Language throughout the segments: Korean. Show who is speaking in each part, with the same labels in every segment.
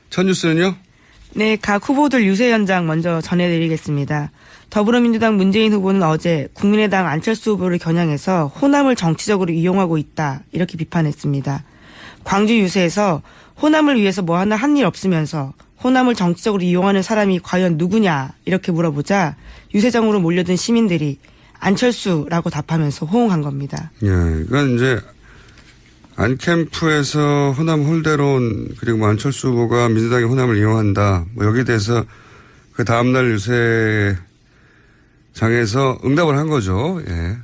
Speaker 1: 첫 뉴스는요?
Speaker 2: 네, 각 후보들 유세 현장 먼저 전해드리겠습니다. 더불어민주당 문재인 후보는 어제 국민의당 안철수 후보를 겨냥해서 호남을 정치적으로 이용하고 있다 이렇게 비판했습니다. 광주 유세에서 호남을 위해서 뭐 하나 한 일 없으면서 호남을 정치적으로 이용하는 사람이 과연 누구냐 이렇게 물어보자 유세장으로 몰려든 시민들이 안철수라고 답하면서 호응한 겁니다.
Speaker 1: 예, 그러니까 이제 안캠프에서 호남 홀대론 그리고 뭐 안철수 후보가 민주당의 호남을 이용한다. 뭐 여기에 대해서 그 다음날 유세장에서 응답을 한 거죠. 예.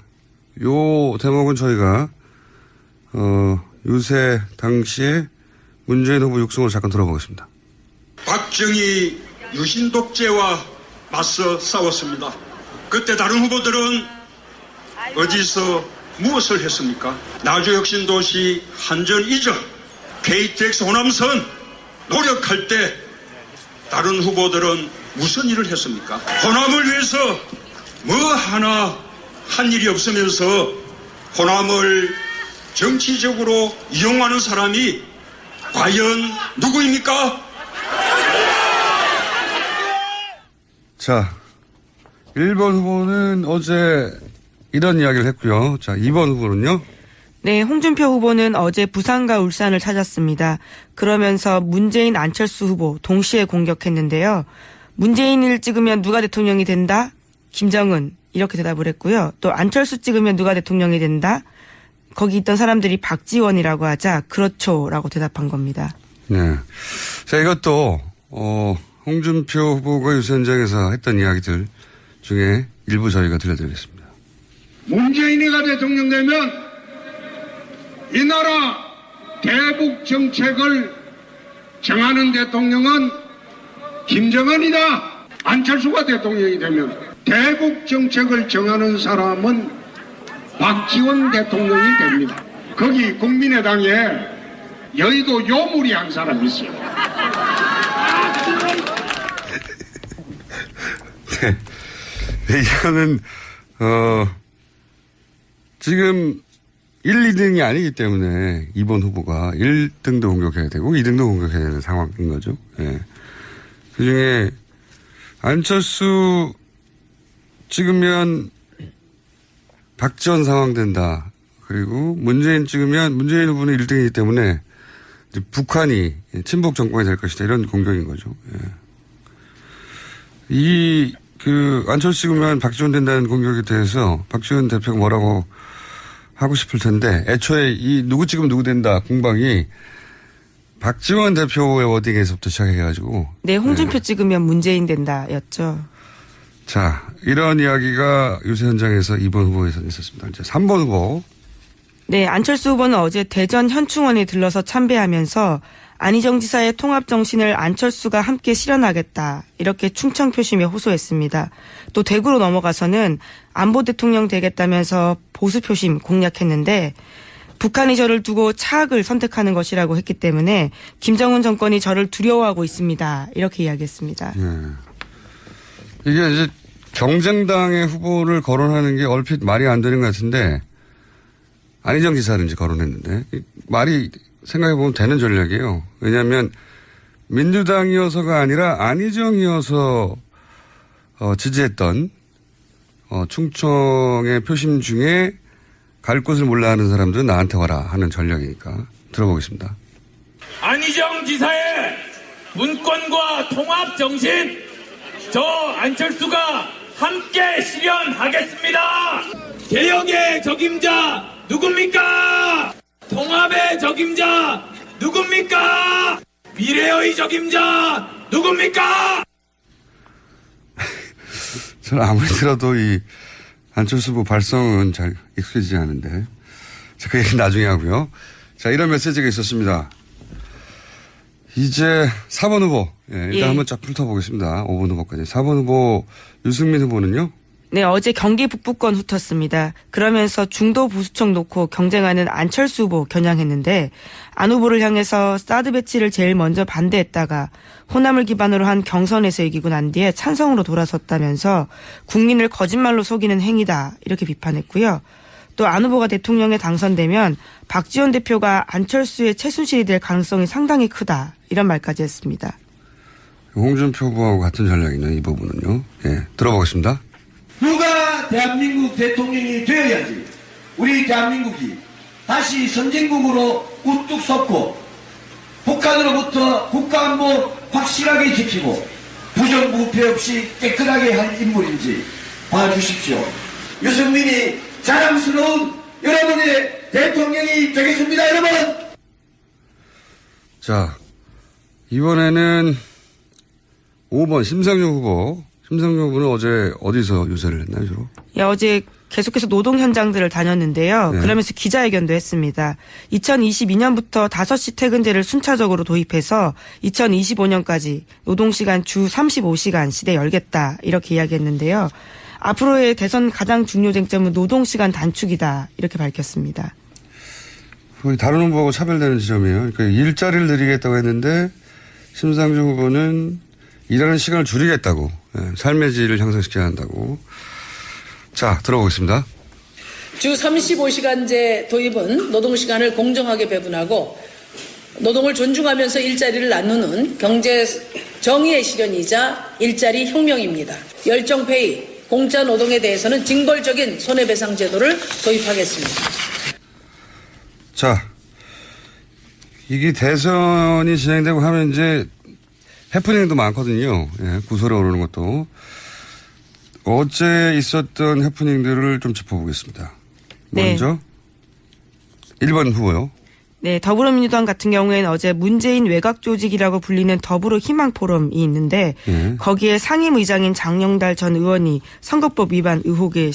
Speaker 1: 요 대목은 저희가 유세 당시에 문재인 후보 육성을 잠깐 들어보겠습니다.
Speaker 3: 박정희 유신 독재와 맞서 싸웠습니다. 그때 다른 후보들은 어디서 무엇을 했습니까? 나주혁신도시 한전 이전, KTX 호남선 노력할 때 다른 후보들은 무슨 일을 했습니까? 호남을 위해서 뭐 하나 한 일이 없으면서 호남을 정치적으로 이용하는 사람이 과연 누구입니까?
Speaker 1: 자, 1번 후보는 어제 이런 이야기를 했고요. 자, 2번 후보는요?
Speaker 2: 네, 홍준표 후보는 어제 부산과 울산을 찾았습니다. 그러면서 문재인, 안철수 후보 동시에 공격했는데요. 문재인을 찍으면 누가 대통령이 된다? 김정은 이렇게 대답을 했고요. 또 안철수 찍으면 누가 대통령이 된다? 거기 있던 사람들이 박지원이라고 하자 그렇죠라고 대답한 겁니다.
Speaker 1: 네. 자, 이것도 홍준표 후보가 유세 현장에서 했던 이야기들 중에 일부 저희가 들려드리겠습니다.
Speaker 4: 문재인이가 대통령 되면 이 나라 대북 정책을 정하는 대통령은 김정은이다. 안철수가 대통령이 되면 대북 정책을 정하는 사람은 박지원 대통령이 됩니다. 거기 국민의당에 여의도 요물이 한 사람이 있어요.
Speaker 1: 네. 이거는 지금 1, 2등이 아니기 때문에 2번 후보가 1등도 공격해야 되고 2등도 공격해야 되는 상황인 거죠. 예. 그중에 안철수 찍으면 박지원 상황 된다. 그리고 문재인 찍으면 문재인 후보는 1등이기 때문에 이제 북한이 친북 정권이 될 것이다. 이런 공격인 거죠. 예. 안철수 찍으면 박지원 된다는 공격에 대해서 박지원 대표가 뭐라고 하고 싶을 텐데 애초에 누구 찍으면 누구 된다 공방이 박지원 대표의 워딩에서부터 시작해가지고.
Speaker 2: 네, 홍준표 찍으면 문재인 된다였죠.
Speaker 1: 자, 이런 이야기가 유세 현장에서 2번 후보에서 있었습니다. 이제 3번 후보.
Speaker 2: 네, 안철수 후보는 어제 대전 현충원에 들러서 참배하면서 안희정 지사의 통합 정신을 안철수가 함께 실현하겠다 이렇게 충청 표심에 호소했습니다. 또 대구로 넘어가서는 안보 대통령 되겠다면서 보수 표심 공략했는데 북한이 저를 두고 차악을 선택하는 것이라고 했기 때문에 김정은 정권이 저를 두려워하고 있습니다. 이렇게 이야기했습니다.
Speaker 1: 네. 이게 이제 경쟁당의 후보를 거론하는 게 얼핏 말이 안 되는 것 같은데 안희정 지사를 이제 거론했는데 말이 생각해보면 되는 전략이에요. 왜냐하면 민주당이어서가 아니라 안희정이어서 지지했던 충청의 표심 중에 갈 곳을 몰라 하는 사람들은 나한테 와라 하는 전략이니까 들어보겠습니다.
Speaker 5: 안희정 지사의 문권과 통합 정신 저 안철수가 함께 실현하겠습니다. 개혁의 적임자 누굽니까? 통합의 적임자 누굽니까? 미래의 적임자 누굽니까?
Speaker 1: 저는 아무리 들어도 이 안철수 후보 발성은 잘 익숙해지지 않은데. 자, 그 얘기는 나중에 하고요. 자, 이런 메시지가 있었습니다. 이제 4번 후보. 예, 일단 한번 쫙 훑어보겠습니다. 5번 후보까지. 4번 후보 유승민 후보는요?
Speaker 2: 네, 어제 경기 북부권 훑었습니다. 그러면서 중도 보수층 놓고 경쟁하는 안철수 후보 겨냥했는데 안 후보를 향해서 사드 배치를 제일 먼저 반대했다가 호남을 기반으로 한 경선에서 이기고 난 뒤에 찬성으로 돌아섰다면서 국민을 거짓말로 속이는 행위다 이렇게 비판했고요. 또 안 후보가 대통령에 당선되면 박지원 대표가 안철수의 최순실이 될 가능성이 상당히 크다 이런 말까지 했습니다.
Speaker 1: 홍준표 후보하고 같은 전략이네요. 이 부분은요. 예, 들어보겠습니다.
Speaker 6: 누가 대한민국 대통령이 되어야지 우리 대한민국이 다시 선진국으로 우뚝 섰고 북한으로부터 국가안보 확실하게 지키고 부정부패 없이 깨끗하게 할 인물인지 봐주십시오. 유승민이 자랑스러운 여러분의 대통령이 되겠습니다, 여러분.
Speaker 1: 자, 이번에는 5번 심상정 후보. 심상정 후보는 어제 어디서 유세를 했나요, 주로?
Speaker 2: 예, 어제 계속해서 노동 현장들을 다녔는데요.
Speaker 1: 네.
Speaker 2: 그러면서 기자회견도 했습니다. 2022년부터 5시 퇴근제를 순차적으로 도입해서 2025년까지 노동시간 주 35시간 시대 열겠다 이렇게 이야기했는데요. 앞으로의 대선 가장 중요 쟁점은 노동시간 단축이다 이렇게 밝혔습니다.
Speaker 1: 거의 다른 후보하고 차별되는 지점이에요. 그러니까 일자리를 늘리겠다고 했는데 심상정 후보는 일하는 시간을 줄이겠다고, 예, 삶의 질을 향상시켜야 한다고. 자, 들어보겠습니다.
Speaker 7: 주 35시간제 도입은 노동시간을 공정하게 배분하고 노동을 존중하면서 일자리를 나누는 경제 정의의 실현이자 일자리 혁명입니다. 열정페이, 공짜 노동에 대해서는 징벌적인 손해배상 제도를 도입하겠습니다.
Speaker 1: 자, 이게 대선이 진행되고 하면 이제 해프닝도 많거든요. 예, 구설에 오르는 것도. 어제 있었던 해프닝들을 좀 짚어보겠습니다.
Speaker 2: 네.
Speaker 1: 먼저 1번 후보요.
Speaker 2: 네, 더불어민주당 같은 경우에는 어제 문재인 외곽 조직이라고 불리는 더불어 희망 포럼이 있는데 거기에 상임의장인 장영달 전 의원이 선거법 위반 의혹이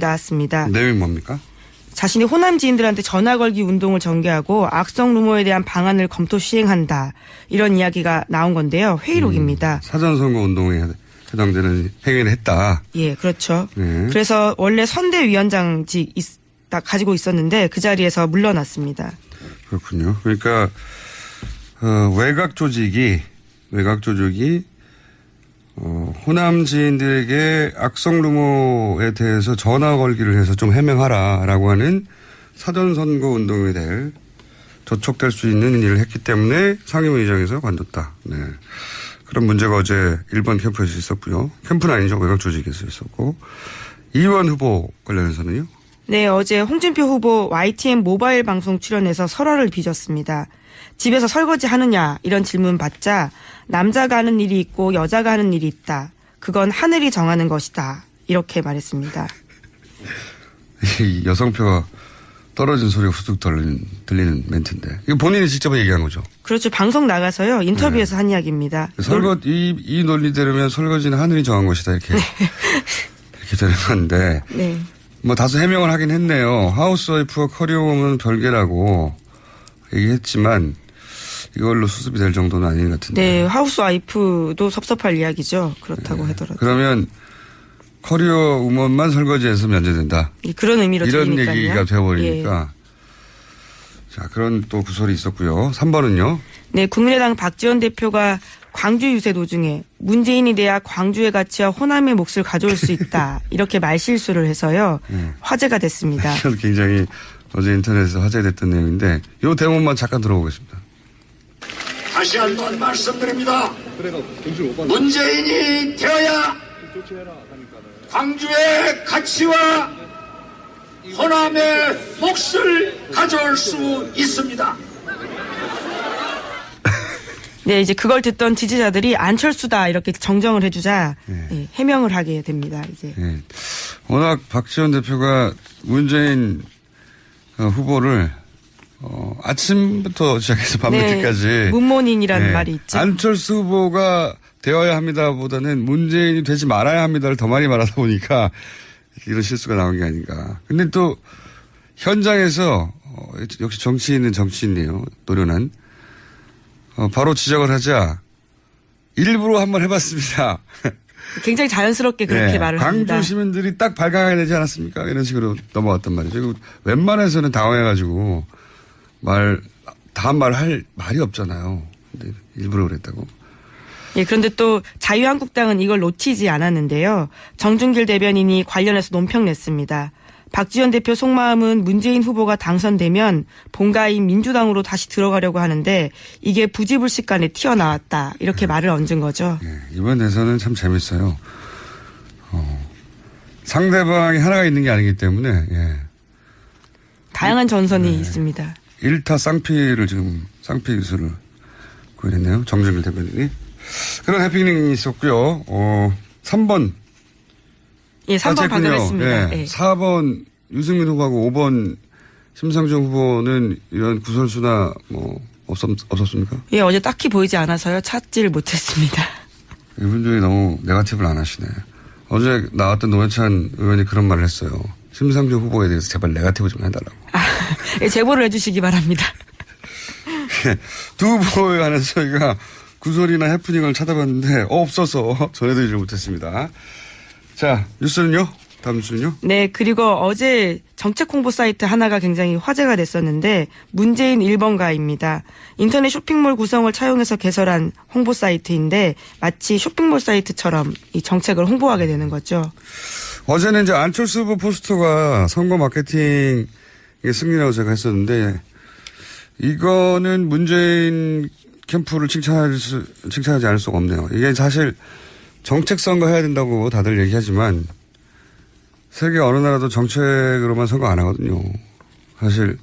Speaker 2: 나왔습니다.
Speaker 1: 내용이 뭡니까?
Speaker 2: 자신이 호남 지인들한테 전화 걸기 운동을 전개하고 악성 루머에 대한 방안을 검토 시행한다. 이런 이야기가 나온 건데요. 회의록입니다.
Speaker 1: 사전선거 운동에 해당되는 행위를 했다.
Speaker 2: 예, 그렇죠.
Speaker 1: 네.
Speaker 2: 그래서 원래 선대위원장직 가지고 있었는데 그 자리에서 물러났습니다.
Speaker 1: 그렇군요. 그러니까 외곽 조직이 호남 지인들에게 악성 루머에 대해서 전화 걸기를 해서 좀 해명하라라고 하는 사전선거 운동에 대해 저촉될 수 있는 일을 했기 때문에 상임의장에서 관뒀다. 네. 그런 문제가 어제 1번 캠프에서 있었고요. 캠프는 아니죠. 외곽 조직에서 있었고. 이원 후보 관련해서는요?
Speaker 2: 네, 어제 홍준표 후보 YTN 모바일 방송 출연해서 설화를 빚었습니다. 집에서 설거지 하느냐 이런 질문 받자 남자가 하는 일이 있고 여자가 하는 일이 있다. 그건 하늘이 정하는 것이다. 이렇게 말했습니다.
Speaker 1: 이 여성표가 떨어진 소리가 후둑 들리는 멘트인데. 이거 본인이 직접 얘기한 거죠?
Speaker 2: 그렇죠. 방송 나가서요. 인터뷰에서 한 이야기입니다.
Speaker 1: 이 논리대로면 설거지는 하늘이 정한 것이다. 이렇게 되는 건데.
Speaker 2: 네.
Speaker 1: 뭐 다소 해명을 하긴 했네요. 하우스와이프와 커리어우먼은 별개라고 얘기했지만 이걸로 수습이 될 정도는 아닌 것 같은데.
Speaker 2: 네. 하우스와이프도 섭섭할 이야기죠. 그렇다고 하더라도.
Speaker 1: 그러면 커리어우먼만 설거지해서 면제된다.
Speaker 2: 그런 의미로
Speaker 1: 이런
Speaker 2: 들리니까요.
Speaker 1: 얘기가 되어버리니까.
Speaker 2: 예.
Speaker 1: 자, 그런 또 구설이 있었고요. 3번은요.
Speaker 2: 네. 국민의당 박지원 대표가 광주 유세 도중에 문재인이 돼야 광주의 가치와 호남의 몫을 가져올 수 있다. 이렇게 말실수를 해서요. 화제가 됐습니다.
Speaker 1: 이건 굉장히 어제 인터넷에서 화제됐던 내용인데 이 대목만 잠깐 들어보겠습니다.
Speaker 8: 다시 한번 말씀드립니다. 문재인이 되어야 광주의 가치와 호남의 몫을 가져올 수 있습니다.
Speaker 2: 네, 이제 그걸 듣던 지지자들이 안철수다 이렇게 정정을 해주자 네, 해명을 하게 됩니다. 이제.
Speaker 1: 네. 워낙 박지원 대표가 문재인 후보를 아침부터 시작해서 밤늦게까지
Speaker 2: 네, 문모닝이라는 말이 있죠.
Speaker 1: 안철수 후보가 되어야 합니다보다는 문재인이 되지 말아야 합니다를 더 많이 말하다 보니까 이런 실수가 나온 게 아닌가. 근데 또 현장에서 역시 정치인은 정치인이에요. 노련한. 바로 지적을 하자 일부러 한번 해봤습니다.
Speaker 2: 굉장히 자연스럽게 그렇게
Speaker 1: 네,
Speaker 2: 말을 합니다.
Speaker 1: 광주 시민들이 딱 발각해야 되지 않았습니까? 이런 식으로 넘어갔단 말이죠. 웬만해서는 당황해가지고 다음 말 할 말이 없잖아요. 근데 일부러 그랬다고.
Speaker 2: 예, 그런데 또 자유한국당은 이걸 놓치지 않았는데요. 정준길 대변인이 관련해서 논평 냈습니다. 박지원 대표 속마음은 문재인 후보가 당선되면 본가인 민주당으로 다시 들어가려고 하는데 이게 부지불식간에 튀어나왔다. 이렇게 말을 얹은 거죠.
Speaker 1: 예, 이번 대선은 참 재밌어요. 상대방이 하나가 있는 게 아니기 때문에
Speaker 2: 다양한 전선이 있습니다.
Speaker 1: 1타 쌍피를 지금 쌍피 기술을 구현했네요. 정준일 대변인이. 그런 해피닝이 있었고요. 3번.
Speaker 2: 예, 3번 발표했습니다.
Speaker 1: 예. 4번 유승민 후보하고 5번 심상정 후보는 이런 구설수나 뭐 없었습니까?
Speaker 2: 예, 어제 딱히 보이지 않아서요. 찾지를 못했습니다.
Speaker 1: 이분들이 너무 네거티브를 안 하시네. 어제 나왔던 노회찬 의원이 그런 말을 했어요. 심상정 후보에 대해서 제발 네거티브 좀 해달라고.
Speaker 2: 예, 제보를 해주시기 바랍니다.
Speaker 1: 두 후보에 관해서 저희가 구설이나 해프닝을 찾아봤는데 없어서 전해드리지 못했습니다. 자, 뉴스는요? 다음 뉴스는요?
Speaker 2: 네, 그리고 어제 정책 홍보 사이트 하나가 굉장히 화제가 됐었는데 문재인 1번가입니다. 인터넷 쇼핑몰 구성을 차용해서 개설한 홍보 사이트인데 마치 쇼핑몰 사이트처럼 이 정책을 홍보하게 되는 거죠.
Speaker 1: 어제는 이제 안철수 후보 포스터가 선거 마케팅의 승리라고 제가 했었는데 이거는 문재인 캠프를 칭찬하지 않을 수가 없네요. 이게 사실 정책 선거 해야 된다고 다들 얘기하지만 세계 어느 나라도 정책으로만 선거 안 하거든요. 사실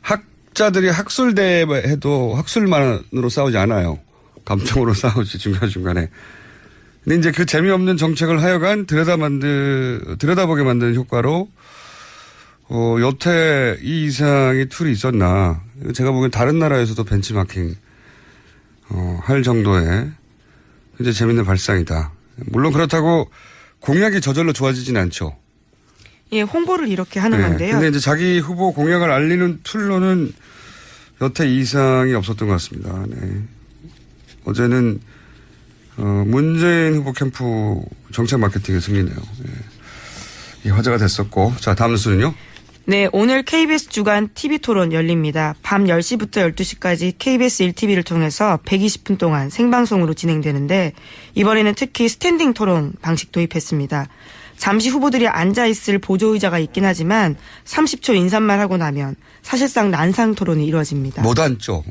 Speaker 1: 학자들이 학술대회 해도 학술만으로 싸우지 않아요. 감정으로 싸우지 중간중간에. 근데 이제 그 재미없는 정책을 하여간 들여다보게 만드는 효과로 여태 이 이상의 툴이 있었나. 제가 보기엔 다른 나라에서도 벤치마킹 할 정도의 굉장히 재밌는 발상이다. 물론 그렇다고 공약이 저절로 좋아지진 않죠.
Speaker 2: 예, 홍보를 이렇게 하는 건데요.
Speaker 1: 근데 이제 자기 후보 공약을 알리는 툴로는 여태 이상이 없었던 것 같습니다. 네. 어제는 문재인 후보 캠프 정책 마케팅의 승리네요. 네. 이 화제가 됐었고. 자, 다음 뉴스는요?
Speaker 2: 네, 오늘 KBS 주간 TV토론 열립니다. 밤 10시부터 12시까지 KBS 1TV를 통해서 120분 동안 생방송으로 진행되는데 이번에는 특히 스탠딩 토론 방식 도입했습니다. 잠시 후보들이 앉아있을 보조의자가 있긴 하지만 30초 인사말 하고 나면 사실상 난상 토론이 이루어집니다.
Speaker 1: 못 앉죠.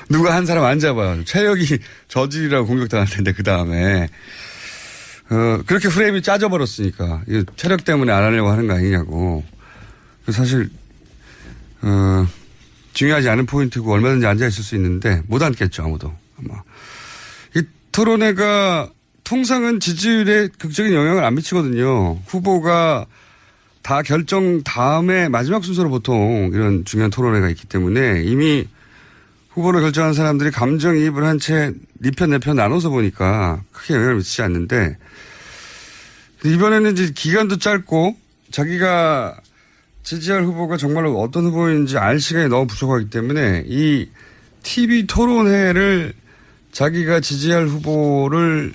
Speaker 1: 누가 한 사람 앉아봐요. 체력이 저질이라고 공격당할 텐데 그 다음에 그렇게 프레임이 짜져버렸으니까 체력 때문에 안 하려고 하는 거 아니냐고. 사실 중요하지 않은 포인트고 얼마든지 앉아있을 수 있는데 못 앉겠죠 아무도. 아마. 이 토론회가 통상은 지지율에 극적인 영향을 안 미치거든요. 후보가 다 결정 다음에 마지막 순서로 보통 이런 중요한 토론회가 있기 때문에 이미 후보를 결정한 사람들이 감정이입을 한 채 네 편 내 편 나눠서 보니까 크게 영향을 미치지 않는데 이번에는 이제 기간도 짧고 자기가 지지할 후보가 정말로 어떤 후보인지 알 시간이 너무 부족하기 때문에 이 TV 토론회를 자기가 지지할 후보를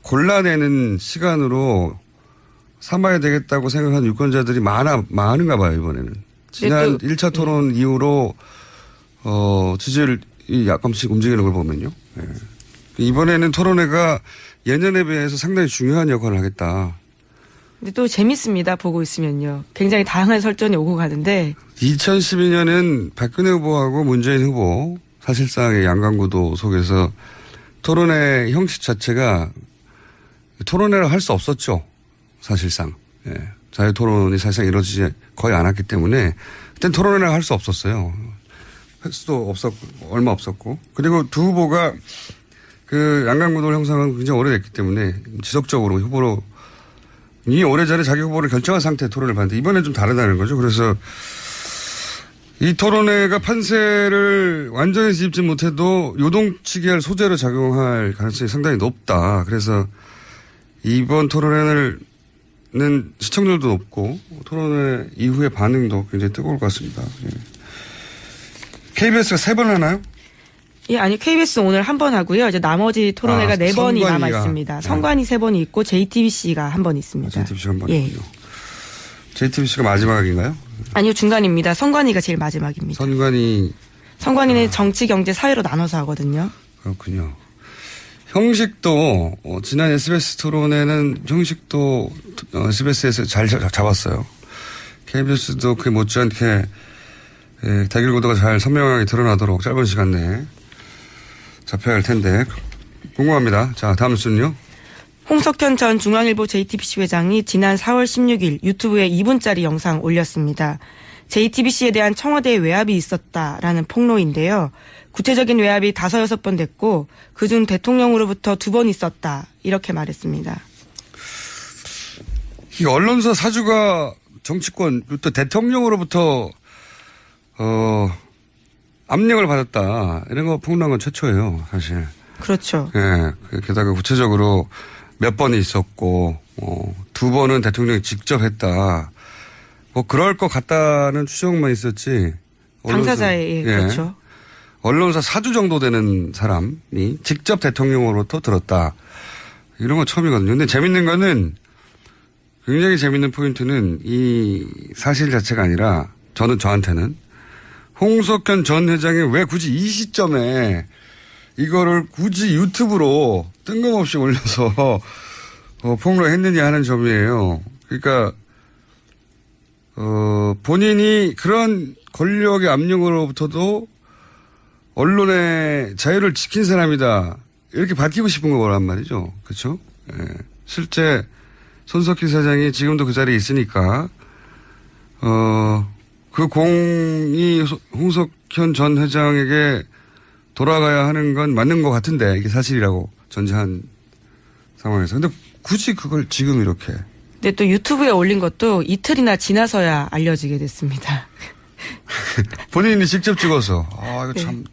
Speaker 1: 골라내는 시간으로 삼아야 되겠다고 생각하는 유권자들이 많은가 봐요, 이번에는. 지난 1차 토론 이후로 지지율이 약간씩 움직이는 걸 보면요. 네. 이번에는 토론회가 예년에 비해서 상당히 중요한 역할을 하겠다.
Speaker 2: 근데 또 재밌습니다. 보고 있으면요. 굉장히 다양한 설전이 오고 가는데
Speaker 1: 2012년은 박근혜 후보하고 문재인 후보 사실상의 양강구도 속에서 토론회 형식 자체가 토론회를 할 수 없었죠. 사실상. 예. 자유토론이 사실상 이루어지지 거의 않았기 때문에 그땐 토론회를 할 수 없었어요. 횟수도 얼마 없었고. 그리고 두 후보가 그 양강구도 형성은 굉장히 오래됐기 때문에 지속적으로 후보로 이미 오래전에 자기 후보를 결정한 상태의 토론을 봤는데 이번엔 좀 다르다는 거죠. 그래서 이 토론회가 판세를 완전히 뒤집지 못해도 요동치게 할 소재로 작용할 가능성이 상당히 높다. 그래서 이번 토론회는 시청률도 높고 토론회 이후의 반응도 굉장히 뜨거울 것 같습니다. 예. KBS가 3번 하나요?
Speaker 2: 예, 아니 KBS 오늘 한 번 하고요. 이제 나머지 토론회가 4번이
Speaker 1: 선관위가.
Speaker 2: 남아 있습니다. 선관위 3번이 있고 JTBC가 한 번 있습니다.
Speaker 1: JTBC가 한 번
Speaker 2: 예.
Speaker 1: 있군요. JTBC가 마지막인가요?
Speaker 2: 아니요, 중간입니다. 선관위가 제일 마지막입니다.
Speaker 1: 선관위.
Speaker 2: 선관위는 정치, 경제, 사회로 나눠서 하거든요.
Speaker 1: 그렇군요. 형식도 지난 SBS 토론회는 형식도 SBS에서 잘 잡았어요. KBS도 그에 못지않게 대결 구도가 잘 선명하게 드러나도록 짧은 시간 내에 잡혀야 할 텐데 궁금합니다. 자, 다음 뉴스는요.
Speaker 2: 홍석현 전 중앙일보 JTBC 회장이 지난 4월 16일 유튜브에 2분짜리 영상 올렸습니다. JTBC에 대한 청와대 외압이 있었다라는 폭로인데요. 구체적인 외압이 5, 6번 됐고 그중 대통령으로부터 2번 있었다 이렇게 말했습니다.
Speaker 1: 이 언론사 사주가 정치권부터 대통령으로부터 압력을 받았다 이런 거 폭로한 건 최초예요, 사실.
Speaker 2: 그렇죠.
Speaker 1: 예. 게다가 구체적으로 몇 번이 있었고 2번은 대통령이 직접 했다. 뭐 그럴 것 같다는 추정만 있었지.
Speaker 2: 당사자의 그렇죠.
Speaker 1: 언론사 사주 정도 되는 사람이 직접 대통령으로부터 들었다. 이런 건 처음이거든요. 근데 재밌는 거는 굉장히 재밌는 포인트는 이 사실 자체가 아니라 저한테는 홍석현 전 회장이 왜 굳이 이 시점에 이거를 굳이 유튜브로 뜬금없이 올려서 폭로했느냐 하는 점이에요. 그러니까 본인이 그런 권력의 압력으로부터도 언론의 자유를 지킨 사람이다. 이렇게 밝히고 싶은 거란 말이죠. 그렇죠? 예. 실제 손석희 사장이 지금도 그 자리에 있으니까 그 공이 홍석현 전 회장에게 돌아가야 하는 건 맞는 것 같은데 이게 사실이라고 전제한 상황에서. 근데 굳이 그걸 지금 이렇게.
Speaker 2: 근데 또 유튜브에 올린 것도 이틀이나 지나서야 알려지게 됐습니다.
Speaker 1: 본인이 직접 찍어서. 이거 참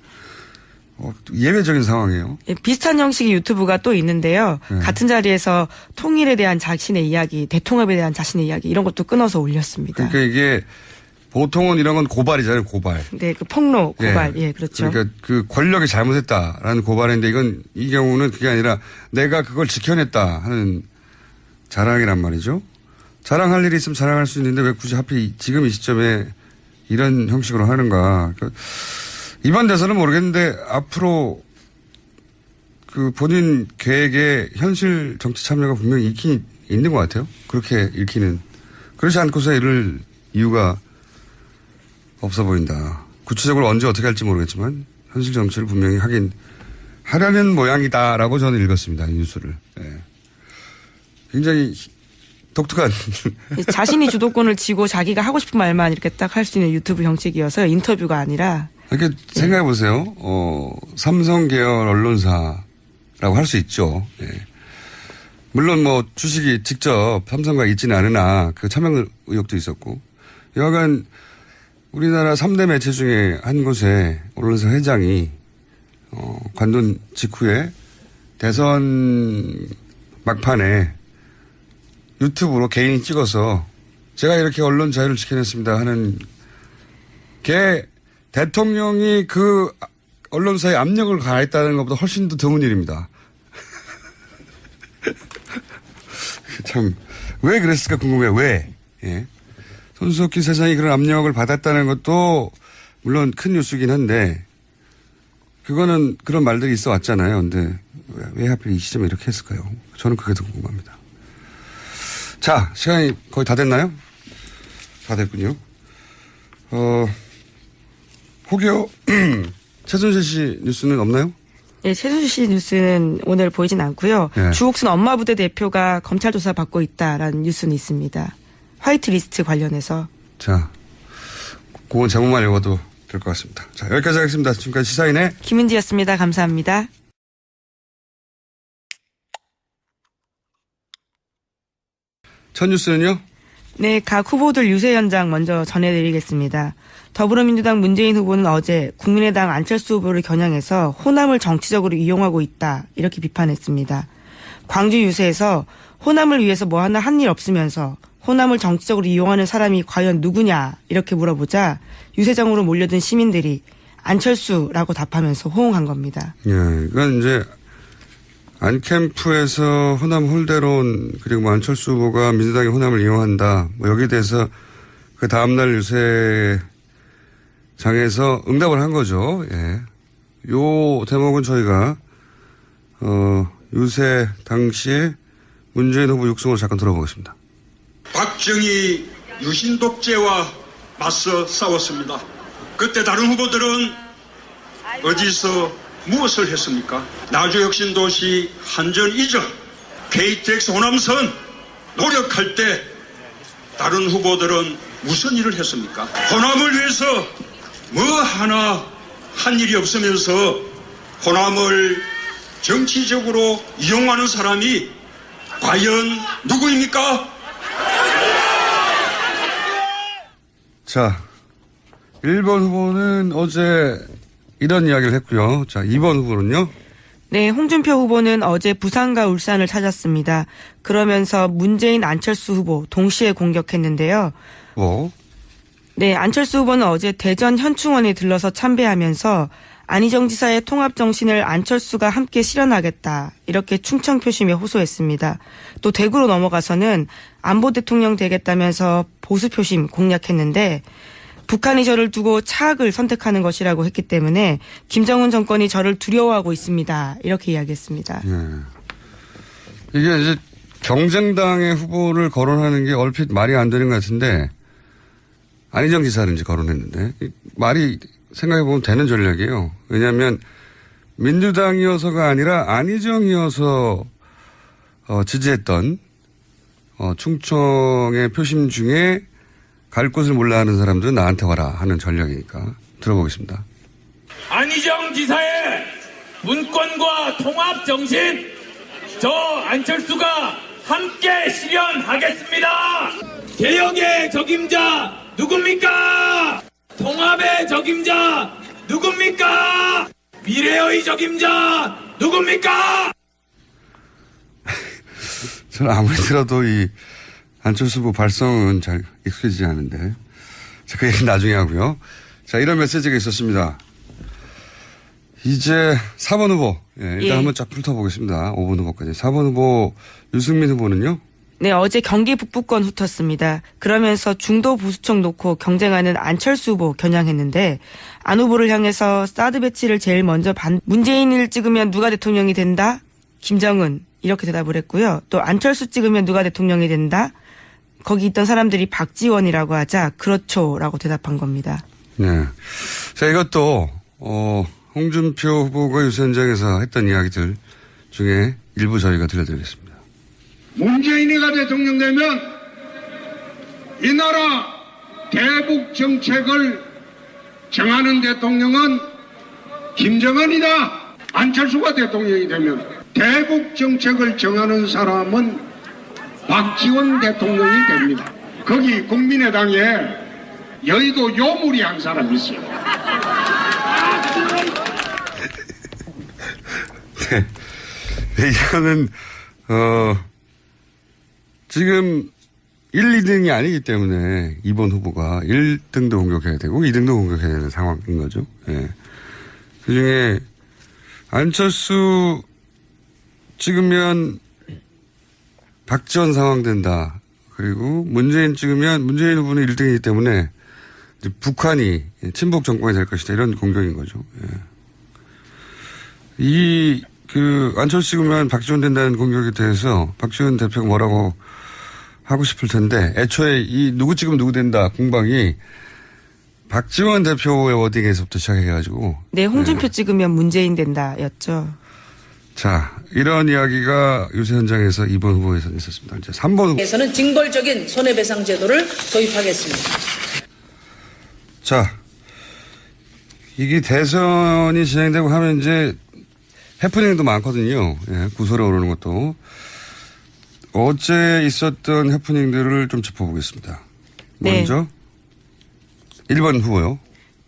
Speaker 1: 예외적인 상황이에요.
Speaker 2: 예, 비슷한 형식의 유튜브가 또 있는데요. 같은 자리에서 통일에 대한 자신의 이야기, 대통합에 대한 자신의 이야기 이런 것도 끊어서 올렸습니다.
Speaker 1: 그러니까 이게 보통은 이런 건 고발이잖아요, 고발.
Speaker 2: 네, 그 폭로, 고발. 예, 그렇죠.
Speaker 1: 그러니까 그 권력이 잘못했다라는 고발인데 이 경우는 그게 아니라 내가 그걸 지켜냈다 하는 자랑이란 말이죠. 자랑할 일이 있으면 자랑할 수 있는데 왜 굳이 하필 지금 이 시점에 이런 형식으로 하는가. 그러니까 이번 대선은 모르겠는데 앞으로 그 본인 계획에 현실 정치 참여가 분명히 있는 것 같아요. 그렇게 읽히는. 그렇지 않고서 이럴 이유가 없어 보인다. 구체적으로 언제 어떻게 할지 모르겠지만 현실 정치를 분명히 하려는 모양이다라고 저는 읽었습니다. 이 뉴스를. 네. 굉장히 독특한.
Speaker 2: 자신이 주도권을 쥐고 자기가 하고 싶은 말만 이렇게 딱 할 수 있는 유튜브 형식이어서 인터뷰가 아니라.
Speaker 1: 이렇게 생각해 보세요. 삼성 계열 언론사라고 할 수 있죠. 예. 물론 뭐 주식이 직접 삼성과 있지는 않으나 그 차명 의혹도 있었고 여하간 우리나라 3대 매체 중에 한 곳에 언론사 회장이 관둔 직후에 대선 막판에 유튜브로 개인이 찍어서 제가 이렇게 언론 자유를 지켜냈습니다 하는 게 대통령이 그 언론사에 압력을 가했다는 것보다 훨씬 더 드문 일입니다. 참, 왜 그랬을까 궁금해요. 왜? 예. 손석희 사장이 그런 압력을 받았다는 것도 물론 큰 뉴스긴 한데 그거는 그런 말들이 있어 왔잖아요. 근데 왜 하필 이 시점에 이렇게 했을까요? 저는 그게 더 궁금합니다. 자, 시간이 거의 다 됐나요? 다 됐군요. 혹여 최순실 씨 뉴스는 없나요?
Speaker 2: 예, 최순실 씨 뉴스는 오늘 보이진 않고요.
Speaker 1: 네.
Speaker 2: 주옥순 엄마 부대 대표가 검찰 조사 받고 있다라는 뉴스는 있습니다. 화이트리스트 관련해서.
Speaker 1: 자, 그건 제목만 읽어도 될 것 같습니다. 자, 여기까지 하겠습니다. 지금까지 시사인의
Speaker 2: 김은지였습니다. 감사합니다.
Speaker 1: 첫 뉴스는요?
Speaker 2: 네, 각 후보들 유세 현장 먼저 전해드리겠습니다. 더불어민주당 문재인 후보는 어제 국민의당 안철수 후보를 겨냥해서 호남을 정치적으로 이용하고 있다 이렇게 비판했습니다. 광주 유세에서 호남을 위해서 뭐 하나 한 일 없으면서 호남을 정치적으로 이용하는 사람이 과연 누구냐 이렇게 물어보자 유세장으로 몰려든 시민들이 안철수라고 답하면서 호응한 겁니다.
Speaker 1: 예, 이건 이제 안캠프에서 호남 홀대론 그리고 뭐 안철수 후보가 민주당이 호남을 이용한다. 뭐 여기에 대해서 그 다음날 유세장에서 응답을 한 거죠. 예. 요 대목은 저희가 유세 당시에 문재인 후보 육성을 잠깐 들어보겠습니다.
Speaker 3: 박정희 유신 독재와 맞서 싸웠습니다. 그때 다른 후보들은 어디서 무엇을 했습니까? 나주혁신도시 한전 이전, KTX 호남선 노력할 때 다른 후보들은 무슨 일을 했습니까? 호남을 위해서 뭐 하나 한 일이 없으면서 호남을 정치적으로 이용하는 사람이 과연 누구입니까?
Speaker 1: 자, 1번 후보는 어제 이런 이야기를 했고요. 자, 2번 후보는요?
Speaker 2: 네, 홍준표 후보는 어제 부산과 울산을 찾았습니다. 그러면서 문재인, 안철수 후보 동시에 공격했는데요.
Speaker 1: 뭐?
Speaker 2: 네, 안철수 후보는 어제 대전 현충원에 들러서 참배하면서 안희정 지사의 통합 정신을 안철수가 함께 실현하겠다, 이렇게 충청 표심에 호소했습니다. 또 대구로 넘어가서는 안보 대통령 되겠다면서 보수 표심 공략했는데 북한이 저를 두고 차악을 선택하는 것이라고 했기 때문에 김정은 정권이 저를 두려워하고 있습니다, 이렇게 이야기했습니다.
Speaker 1: 네. 이게 이제 경쟁당의 후보를 거론하는 게 얼핏 말이 안 되는 것 같은데 안희정 지사는 이제 거론했는데 말이 생각해보면 되는 전략이에요. 왜냐하면 민주당이어서가 아니라 안희정이어서 지지했던 충청의 표심 중에 갈 곳을 몰라 하는 사람들은 나한테 와라 하는 전략이니까 들어보겠습니다.
Speaker 5: 안희정 지사의 문권과 통합 정신, 저 안철수가 함께 실현하겠습니다. 개혁의 적임자 누굽니까? 통합의 적임자 누굽니까? 미래의 적임자 누굽니까?
Speaker 1: 저는 아무리 들어도 이 안철수 후보 발성은 잘 익숙해지지 않은데. 자, 그 얘기는 나중에 하고요. 자, 이런 메시지가 있었습니다. 이제 4번 후보. 예, 일단 한번 쫙 훑어보겠습니다. 5번 후보까지. 4번 후보 유승민 후보는요?
Speaker 2: 네, 어제 경기 북부권 훑었습니다. 그러면서 중도 보수층 놓고 경쟁하는 안철수 후보 겨냥했는데 안 후보를 향해서 사드 배치를 제일 먼저 문재인을 찍으면 누가 대통령이 된다? 김정은, 이렇게 대답을 했고요. 또 안철수 찍으면 누가 대통령이 된다? 거기 있던 사람들이 박지원이라고 하자 그렇죠라고 대답한 겁니다.
Speaker 1: 네. 자, 이것도 홍준표 후보가 유세 현장에서 했던 이야기들 중에 일부 저희가 들려드리겠습니다.
Speaker 4: 문재인이가 대통령 되면 이 나라 대북 정책을 정하는 대통령은 김정은이다. 안철수가 대통령이 되면 대북 정책을 정하는 사람은 박지원 대통령이 됩니다. 거기 국민의당에 여의도 요물이 한 사람 있어요.
Speaker 1: 네. 이거는 지금 1, 2등이 아니기 때문에 2번 후보가 1등도 공격해야 되고 2등도 공격해야 되는 상황인 거죠. 예. 그중에 안철수 찍으면 박지원 상황 된다. 그리고 문재인 찍으면 문재인 후보는 1등이기 때문에 이제 북한이 친북 정권이 될 것이다. 이런 공격인 거죠. 예. 안철수 찍으면 박지원 된다는 공격에 대해서 박지원 대표가 뭐라고 하고 싶을 텐데 애초에 누구 찍으면 누구 된다 공방이 박지원 대표의 워딩에서부터 시작해가지고.
Speaker 2: 네, 홍준표 찍으면 문재인 된다였죠.
Speaker 1: 자, 이런 이야기가 유세 현장에서 2번 후보에서 있었습니다. 이제 3번 후보.
Speaker 7: 에서는 징벌적인 손해배상 제도를 도입하겠습니다.
Speaker 1: 자, 이게 대선이 진행되고 하면 이제 해프닝도 많거든요. 예, 구설에 오르는 것도. 어제 있었던 해프닝들을 좀 짚어보겠습니다. 먼저 네. 1번 후보요.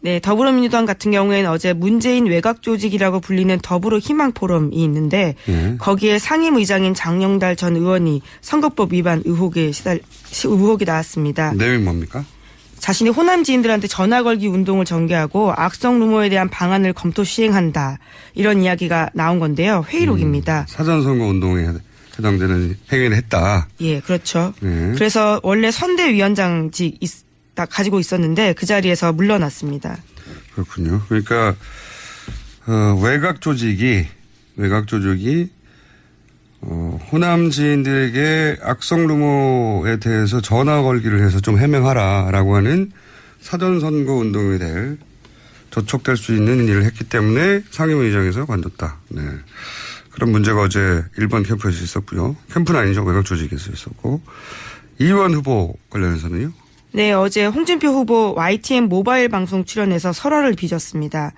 Speaker 2: 네, 더불어민주당 같은 경우에는 어제 문재인 외곽 조직이라고 불리는 더불어희망 포럼이 있는데 거기에 상임의장인 장영달 전 의원이 선거법 위반 의혹이 나왔습니다.
Speaker 1: 내용이 뭡니까?
Speaker 2: 자신이 호남 지인들한테 전화 걸기 운동을 전개하고 악성 루머에 대한 방안을 검토 시행한다. 이런 이야기가 나온 건데요. 회의록입니다.
Speaker 1: 사전선거 운동에 해당되는 행위를 했다.
Speaker 2: 예, 그렇죠. 그래서 원래 선대위원장직 가지고 있었는데 그 자리에서 물러났습니다.
Speaker 1: 그렇군요. 그러니까 외곽 조직이 외곽 조직이 호남 지인들에게 악성 루머에 대해서 전화 걸기를 해서 좀 해명하라라고 하는 사전선거 운동에 대해 저촉될 수 있는 일을 했기 때문에 상임위원장에서 관뒀다. 네. 그런 문제가 어제 1번 캠프에서 있었고요. 캠프는 아니죠. 외곽 조직에서 있었고. 이원 후보 관련해서는요?
Speaker 2: 네, 어제 홍준표 후보 YTN 모바일 방송 출연해서 설화를 빚었습니다.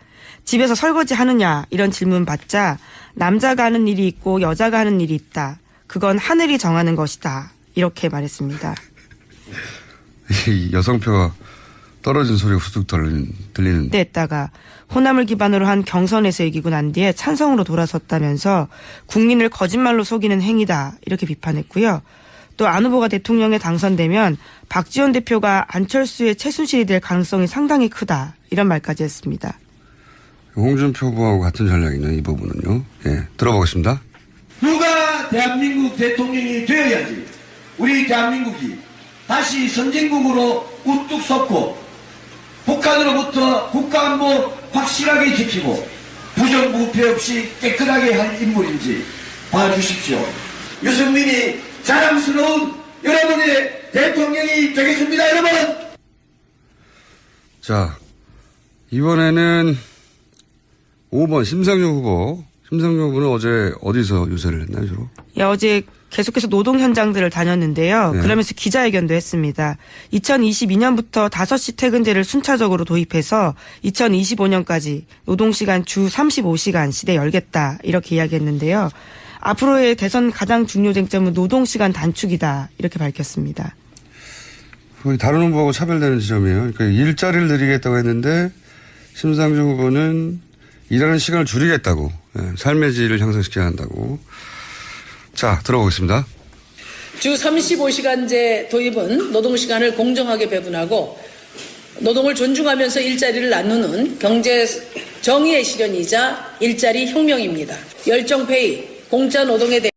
Speaker 2: 집에서 설거지 하느냐 이런 질문 받자 남자가 하는 일이 있고 여자가 하는 일이 있다. 그건 하늘이 정하는 것이다. 이렇게 말했습니다.
Speaker 1: 이 여성표가 떨어진 소리가 후둑 들리는.
Speaker 2: 했다가 호남을 기반으로 한 경선에서 이기고 난 뒤에 찬성으로 돌아섰다면서 국민을 거짓말로 속이는 행위다. 이렇게 비판했고요. 또 안 후보가 대통령에 당선되면 박지원 대표가 안철수의 최순실이 될 가능성이 상당히 크다. 이런 말까지 했습니다.
Speaker 1: 홍준표 후보하고 같은 전략이네요. 이 부분은요. 예, 들어보겠습니다.
Speaker 6: 누가 대한민국 대통령이 되어야지 우리 대한민국이 다시 선진국으로 우뚝 섰고 북한으로부터 국가안보 확실하게 지키고 부정부패 없이 깨끗하게 할 인물인지 봐주십시오. 유승민이 자랑스러운 여러분의 대통령이 되겠습니다. 여러분.
Speaker 1: 자, 이번에는 5번 심상정 후보. 심상정 후보는 어제 어디서 유세를 했나요, 주로?
Speaker 2: 예, 어제 계속해서 노동 현장들을 다녔는데요.
Speaker 1: 네.
Speaker 2: 그러면서 기자회견도 했습니다. 2022년부터 5시 퇴근제를 순차적으로 도입해서 2025년까지 노동시간 주 35시간 시대 열겠다. 이렇게 이야기했는데요. 앞으로의 대선 가장 중요 쟁점은 노동시간 단축이다. 이렇게 밝혔습니다.
Speaker 1: 거의 다른 후보하고 차별되는 지점이에요. 그러니까 일자리를 늘리겠다고 했는데 심상정 후보는 일하는 시간을 줄이겠다고. 예, 삶의 질을 향상시켜야 한다고. 자, 들어보겠습니다.
Speaker 7: 주 35시간제 도입은 노동시간을 공정하게 배분하고 노동을 존중하면서 일자리를 나누는 경제 정의의 실현이자 일자리 혁명입니다. 열정페이, 공짜 노동에 대해